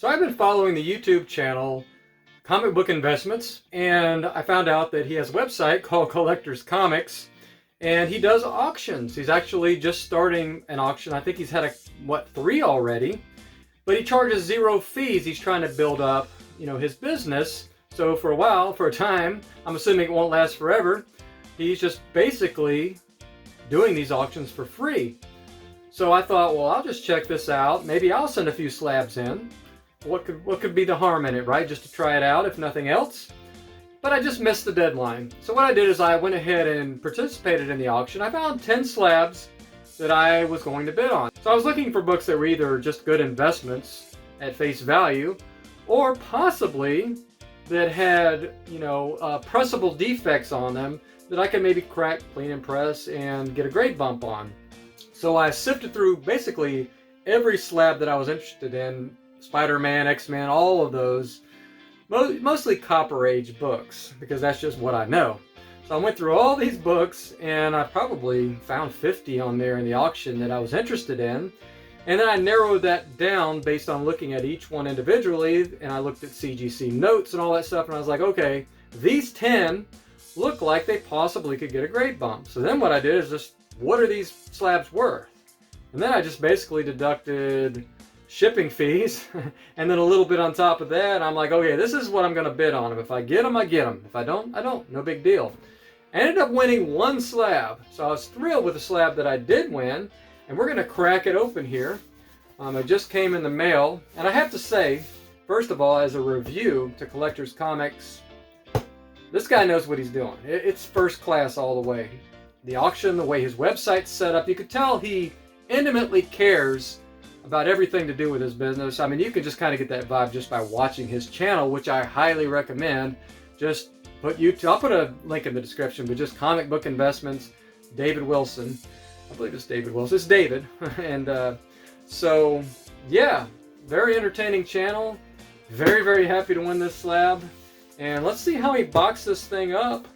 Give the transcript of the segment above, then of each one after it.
So I've been following the YouTube channel Comic Book Investments, and I found out that he has a website called Collector's Comics, and he does auctions. He's actually just starting an auction. I think he's had 3 already, but he charges 0 fees. He's trying to build up, his business. So for a time, I'm assuming it won't last forever, he's just basically doing these auctions for free. So I thought, well, I'll just check this out. Maybe I'll send a few slabs in. What could be the harm in it, right? Just to try it out, if nothing else. But I just missed the deadline. So what I did is I went ahead and participated in the auction. I found 10 slabs that I was going to bid on. So I was looking for books that were either just good investments at face value, or possibly that had, pressable defects on them that I could maybe crack, clean, and press and get a grade bump on. So I sifted through basically every slab that I was interested in. Spider-Man, X-Men, all of those, mostly Copper Age books, because that's just what I know. So I went through all these books, and I probably found 50 on there in the auction that I was interested in. And then I narrowed that down based on looking at each one individually, and I looked at CGC notes and all that stuff, and I was like, okay, these 10 look like they possibly could get a grade bump. So then what I did is just, what are these slabs worth? And then I just basically deducted shipping fees, and then a little bit on top of that. I'm like, okay, this is what I'm going to bid on them. If I get them, I get them. If I don't, I don't. No big deal. I ended up winning 1 slab, so I was thrilled with the slab that I did win, and we're going to crack it open here. It just came in the mail, and I have to say, first of all, as a review to Collector's Comics, this guy knows what he's doing. It's first class all the way. The auction, the way his website's set up, you could tell he intimately cares about everything to do with his business. I mean, you can just kind of get that vibe just by watching his channel, which I highly recommend. Just put YouTube, I'll put a link in the description, but just Comic Book Investments, David Wilson. I believe it's David Wilson. It's David. And so, yeah, very entertaining channel. Very, very happy to win this slab. And let's see how he boxed this thing up.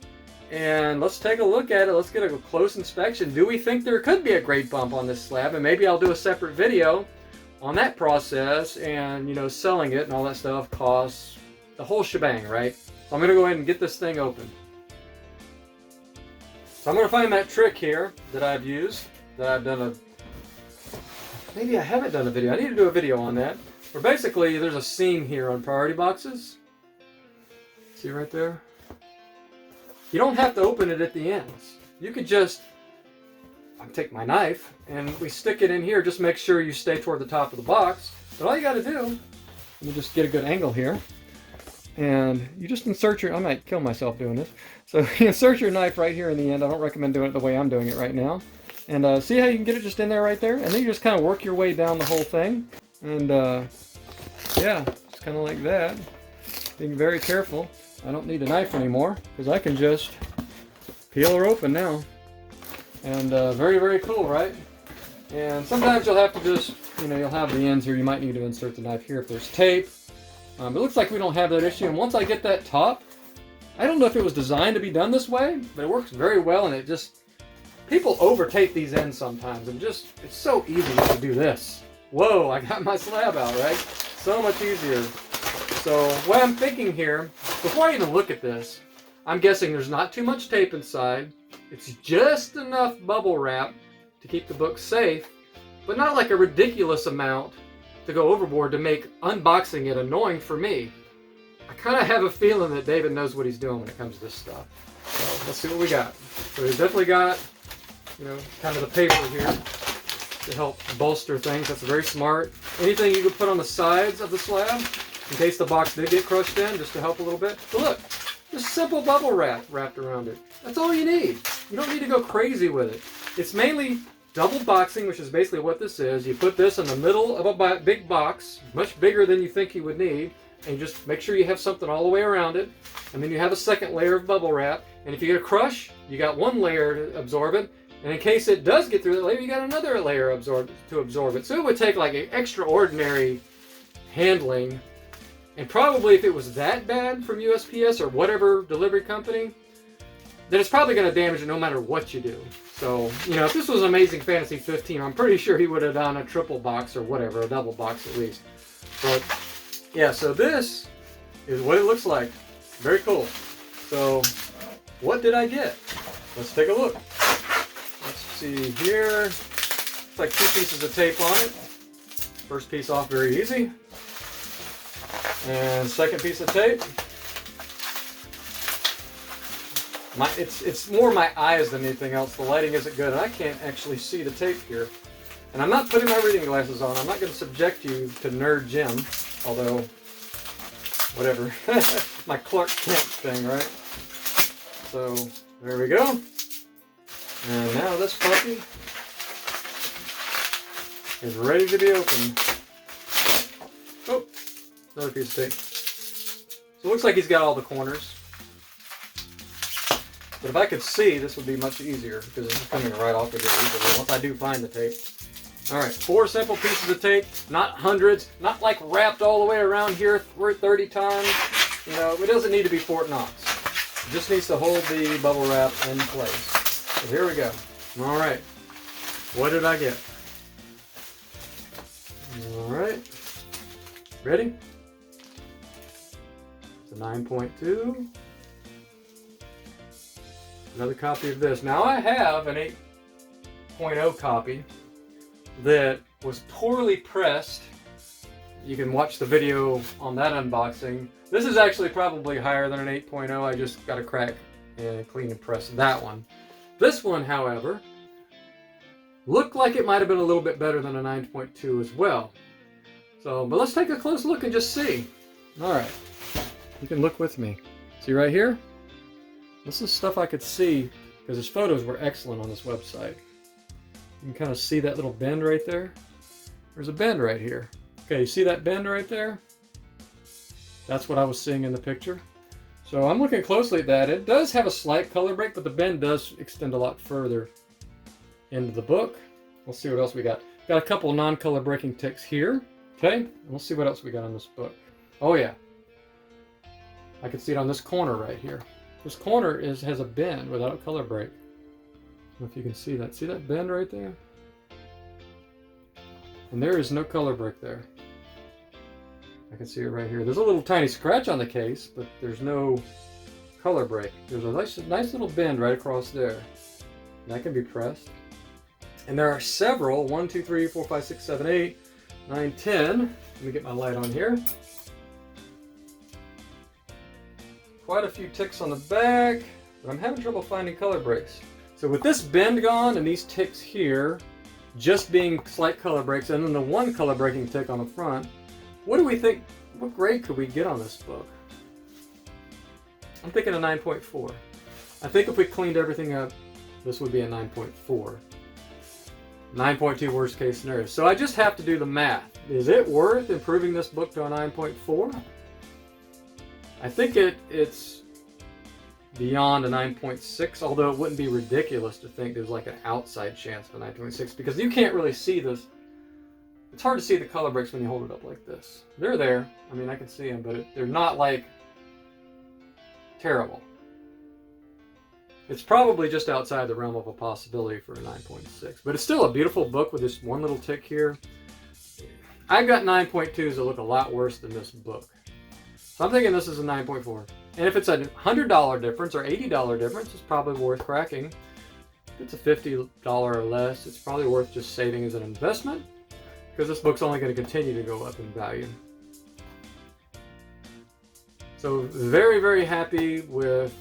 And let's take a look at it. Let's get a close inspection. Do we think there could be a grade bump on this slab? And maybe I'll do a separate video on that process and, selling it and all that stuff, costs, the whole shebang, right? So I'm going to go ahead and get this thing open. So I'm going to find that trick here that I've used, that I've done maybe I haven't done a video. I need to do a video on that. Where basically there's a seam here on priority boxes. See right there? You don't have to open it at the ends. You could just, I'll take my knife and we stick it in here. Just make sure you stay toward the top of the box. But all you got to do, let me just get a good angle here. And you just insert I might kill myself doing this. So you insert your knife right here in the end. I don't recommend doing it the way I'm doing it right now. And see how you can get it just in there right there? And then you just kind of work your way down the whole thing. And yeah, just kind of like that. Being very careful. I don't need a knife anymore because I can just peel her open now. And very, very cool, right? And sometimes you'll have to just, you'll have the ends here. You might need to insert the knife here if there's tape. It looks like we don't have that issue. And once I get that top, I don't know if it was designed to be done this way, but it works very well. And it just, people over tape these ends sometimes. And just, it's so easy to do this. Whoa, I got my slab out, right? So much easier. So what I'm thinking here, before I even look at this, I'm guessing there's not too much tape inside. It's just enough bubble wrap to keep the book safe, but not like a ridiculous amount to go overboard to make unboxing it annoying for me. I kind of have a feeling that David knows what he's doing when it comes to this stuff. So let's see what we got. So he's definitely got, kind of the paper here to help bolster things. That's very smart. Anything you could put on the sides of the slab in case the box did get crushed in, just to help a little bit. So look, just simple bubble wrap wrapped around it. That's all you need. You don't need to go crazy with it. It's mainly double boxing, which is basically what this is. You put this in the middle of a big box, much bigger than you think you would need, and you just make sure you have something all the way around it. And then you have a second layer of bubble wrap. And if you get a crush, you got one layer to absorb it. And in case it does get through that layer, you got another layer to absorb it. So it would take like an extraordinary handling. And probably if it was that bad from USPS or whatever delivery company, then it's probably going to damage it no matter what you do. So, if this was Amazing Fantasy 15, I'm pretty sure he would have done a triple box or whatever, a double box at least. But Yeah, so this is what it looks like. Very cool. So what did I get? Let's take a look. Let's see here. It's like 2 pieces of tape on it. First piece off very easy. And second piece of tape. It's more my eyes than anything else. The lighting isn't good and I can't actually see the tape here. And I'm not putting my reading glasses on. I'm not going to subject you to Nerd Jim, although, whatever. My Clark Kent thing, right? So, there we go. And now this puppy is ready to be opened. Oh, another piece of tape. So it looks like he's got all the corners. But if I could see, this would be much easier because this is coming right off of this easily once I do find the tape. Alright, 4 simple pieces of tape, not hundreds, not like wrapped all the way around here 30 times. You know, it doesn't need to be Fort Knox. It just needs to hold the bubble wrap in place. So here we go. Alright, what did I get? Alright, ready? It's a 9.2. Another copy of this. Now I have an 8.0 copy that was poorly pressed. You can watch the video on that unboxing. This is actually probably higher than an 8.0. I just got to crack and clean and press that one. This one, however, looked like it might have been a little bit better than a 9.2 as well. So, but let's take a close look and just see. All right, you can look with me. See right here? This is stuff I could see because his photos were excellent on this website. You can kind of see that little bend right there. There's a bend right here. Okay, you see that bend right there? That's what I was seeing in the picture. So I'm looking closely at that. It does have a slight color break, but the bend does extend a lot further into the book. We'll see what else we got. Got a couple non-color breaking ticks here. Okay, and we'll see what else we got on this book. Oh yeah, I can see it on this corner right here. This corner has a bend without a color break. I don't know if you can see that. See that bend right there? And there is no color break there. I can see it right here. There's a little tiny scratch on the case, but there's no color break. There's a nice little bend right across there. That can be pressed. And there are several, 1, 2, 3, 4, 5, 6, 7, 8, 9, 10. Let me get my light on here. Quite a few ticks on the back, but I'm having trouble finding color breaks. So with this bend gone and these ticks here just being slight color breaks and then the one color breaking tick on the front, what do we think, what grade could we get on this book? I'm thinking a 9.4. I think if we cleaned everything up, this would be a 9.4. 9.2 worst case scenario. So I just have to do the math. Is it worth improving this book to a 9.4? I think it's beyond a 9.6, although it wouldn't be ridiculous to think there's like an outside chance of a 9.6 because you can't really see this. It's hard to see the color breaks when you hold it up like this. They're there. I mean, I can see them, but they're not like terrible. It's probably just outside the realm of a possibility for a 9.6, but it's still a beautiful book with this one little tick here. I've got 9.2s that look a lot worse than this book. So I'm thinking this is a 9.4. And if it's a $100 difference or $80 difference, it's probably worth cracking. If it's a $50 or less, it's probably worth just saving as an investment because this book's only going to continue to go up in value. So very, very happy with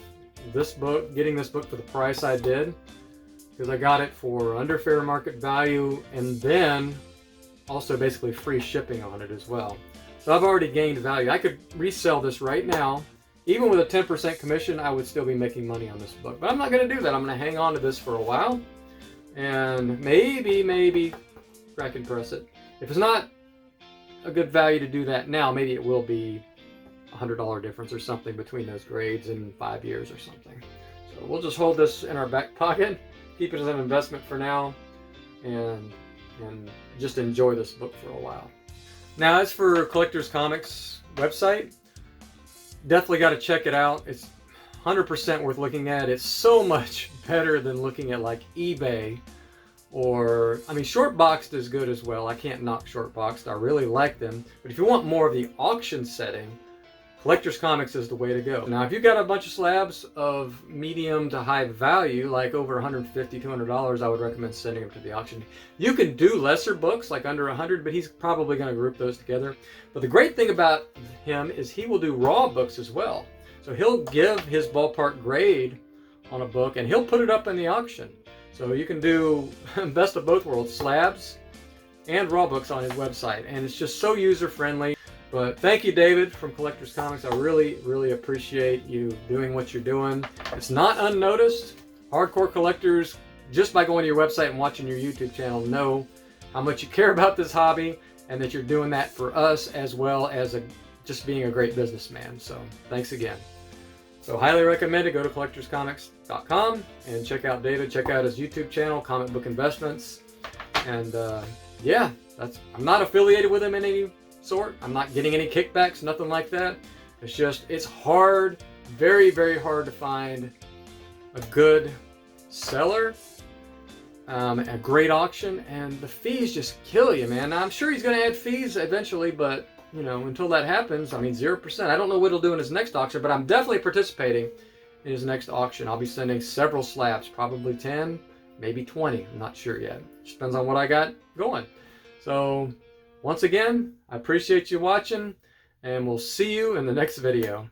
this book, getting this book for the price I did because I got it for under fair market value and then also basically free shipping on it as well. So I've already gained value. I could resell this right now. Even with a 10% commission, I would still be making money on this book. But I'm not going to do that. I'm going to hang on to this for a while. And maybe crack and press it. If it's not a good value to do that now, maybe it will be a $100 difference or something between those grades in 5 years or something. So we'll just hold this in our back pocket, keep it as an investment for now, and just enjoy this book for a while. Now, as for Collectors Comics website, definitely got to check it out. It's 100% worth looking at. It's so much better than looking at like eBay Or, I mean, shortboxed is good as well. I can't knock shortboxed. I really like them. But if you want more of the auction setting, Collector's Comics is the way to go. Now, if you've got a bunch of slabs of medium to high value, like over $150, $200, I would recommend sending them to the auction. You can do lesser books, like under 100, but he's probably going to group those together. But the great thing about him is he will do raw books as well. So he'll give his ballpark grade on a book, and he'll put it up in the auction. So you can do best of both worlds, slabs and raw books on his website. And it's just so user-friendly. But thank you, David, from Collector's Comics. I really, really appreciate you doing what you're doing. It's not unnoticed. Hardcore collectors, just by going to your website and watching your YouTube channel, know how much you care about this hobby and that you're doing that for us as well as just being a great businessman. So thanks again. So highly recommend it. Go to collectorscomics.com and check out David. Check out his YouTube channel, Comic Book Investments. And yeah, I'm not affiliated with him in any sort. I'm not getting any kickbacks, nothing like that. It's just, it's hard, very, very hard to find a good seller, a great auction, and the fees just kill you, man. Now, I'm sure he's going to add fees eventually, but you know, until that happens, I mean, 0%. I don't know what he'll do in his next auction, but I'm definitely participating in his next auction. I'll be sending several slabs, probably 10, maybe 20. I'm not sure yet. Just depends on what I got going. So once again, I appreciate you watching, and we'll see you in the next video.